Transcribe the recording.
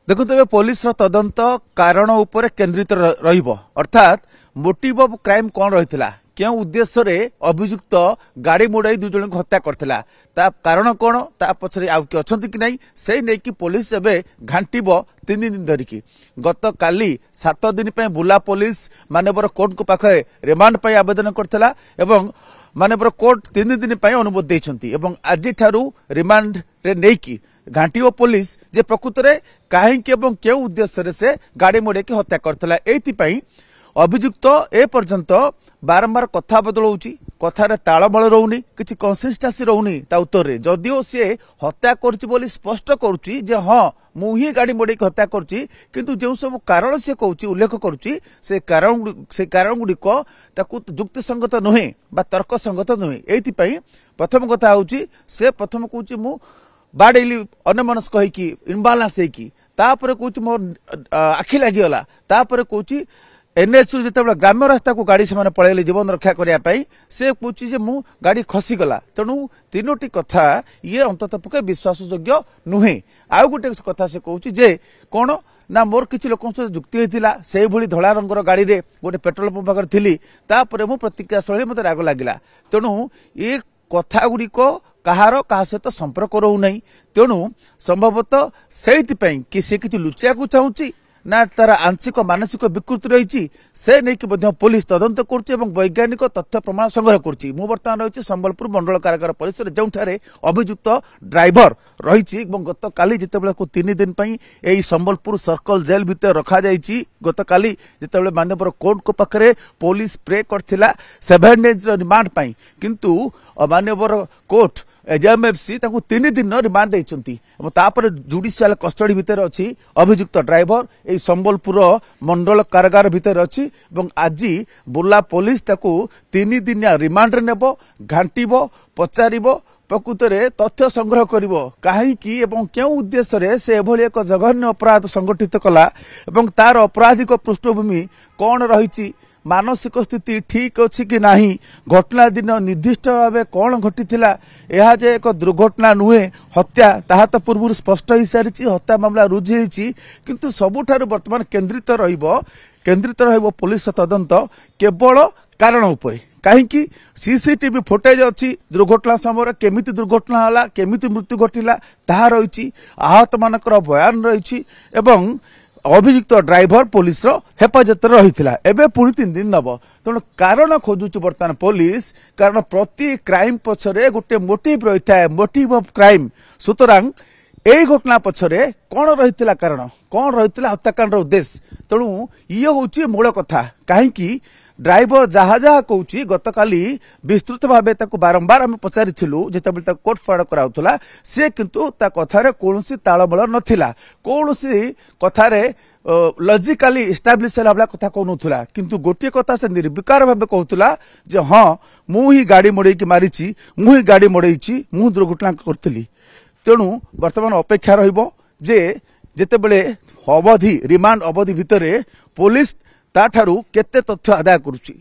देखो तेज पुलिस तदंत कारण उपर केन्द्रित अर्थात मोटिव ऑफ क्राइम कौन रही क्यों उद्देश्य रे अभियुक्त गाड़ी मोड़ाई दुई जन को हत्या करथिला ता कारण कौन ता पछरे आउ कि अछंती कि नहीं से नै कि पुलिस एबे घांटीब 3 दिन धरिकी गत काली 7 दिन पे बुला पुलिस मानवर कोर्ट को पाखे रिमांड पे आवेदन करथिला एवं मानवर कोर्ट 3 दिन पे अनुमति देछंती एवं आज ठारू रिमांड रे नै कि घांटीव पुलिस जे प्रकृत रे काहे के एवं केउ उद्देश्य रे से गाड़ी मोड़े के हत्या करथिला एति पई अभियुक्त ए पर्यंत बारंबार कथा बदलौची कथार तालमेल रोनी किछि कंसिस्टेंसी रोनी ता उत्तर रे जदिओ से हत्या करछि बोली स्पष्ट करूची जे हां मु ही गाड़ी मोड़ी हत्या करछि किंतु जे सब कारण से कहूची उल्लेख करूची से कारण गुडी को ताकू युक्ति संगत नहे बा तर्क संगत नहे एति पई प्रथम कथा होची से प्रथम कहूची मु बाडेली अनमनस कहि इनबालांस है कि तापर कहूची मोर आखि लागि गला तापर कहूची एनएच जिते ग्राम्य रास्ता को गाड़ी से पलैले जीवन रक्षा करने से पूछी जे मु गाड़ी खसीगला तेणु तीनोटी कथा ये अंतत पक्षे विश्वास योग्य नुहे आउ गोटे कथा से कहूँ जे कौन ना मोर किसी लोक जुक्ति होता से भली धला रंगर गाड़ी रे गोटे पेट्रोल पंप पाखे थी तापर मु प्रतिक्रिया स्थल मत राग लगिला तेणु ये कथा गुड़िक कहार क्या सहित संपर्क रोना तेणु संभवतः से कि सी किसी लुचा चाहूँगी ना तार आंशिक मानसिक विकृति रही से नहीं पुलिस तदंत कर वैज्ञानिक तथ्य प्रमाण संग्रह कर बर्तमान रही संबलपुर मंडल कारागार परिसर जो अभियुक्त ड्राइवर रही गत काली जिते 3 दिन यही संबलपुर सर्कल जेल भितर रखा गत काली जिते मानवर कोर्ट को पाखे पुलिस प्रे करथिला 7 डेज रिमांड किंतु मानवर कोर्ट एजेएमएफसी 3 दिन रिमांड देइचंती तापर जुडिशियल कस्टडी भितर अच्छी अभियुक्त ड्राइवर यही संबलपुर मंडल कारागार भितर अच्छी आज बुर्ला पुलिस 3 दिन रिमांड नेब घांटीब पचारिब प्रकृत में तथ्य संग्रह करिवो काहेकि एवं क्यों उद्देश्य रे से एभली एक जघन्य अपराध संगठित कला एवं तार अपराधिक पृष्ठभूमि कौन रही मानसिक स्थिति ठीक अच्छी कि नहीं घटना दिन निर्दिष्ट भाव कौन घटी यह जे एक दुर्घटना नुहे हत्या ताहा तो पूर्व स्पष्ट हो सारी हत्या मामला रुजु होती किंतु सबुठारु वर्तमान केन्द्रित रहिबो पुलिस तदंत केवल कारण उपरे कहीं सीसीटीवी फुटेज अच्छी दुर्घटना समय केमिति दुर्घटना होला केमिति मृत्यु घटिला ताहा रही आहत मानकर बयान रही एवं अभियुक्त ड्राइवर पुलिस हेफाजत रही एवं पुणी 3 दिन नब तेणु कारण खोजुची बर्तमान पुलिस कारण प्रति क्राइम पछरे गोटे मोटिव रही है मोटिव ऑफ क्राइम सुतरां यही घटना पछरे कौन रही कारण कौन रही हत्याकांड उद्देश्य तेणु ये हूँ मूल कथा कहीं ड्राइवर जहा जहा कहूँ गत काली विस्तृत भाव बारंबार आम पचारि जिते कोर्ट फरवर्ड कराउथला से किंतु ता कथार कौन तालमेल नथिला कौन कथार लॉजिकली एस्टाब्लिश होला कथा कहूनुला किंतु गोटे कथा से निर्विकार भाव कहूला जे हाँ मु ही गाड़ी मोड़े मारी मु ही गाड़ी मोड़े मु दुर्घटना करी तेणु वर्तमान अपेक्षा रहिबो जे जेतेबेले अवधि रिमांड अवधि भितरे पुलिस ताठारू केते तथ्य आदाय करुची।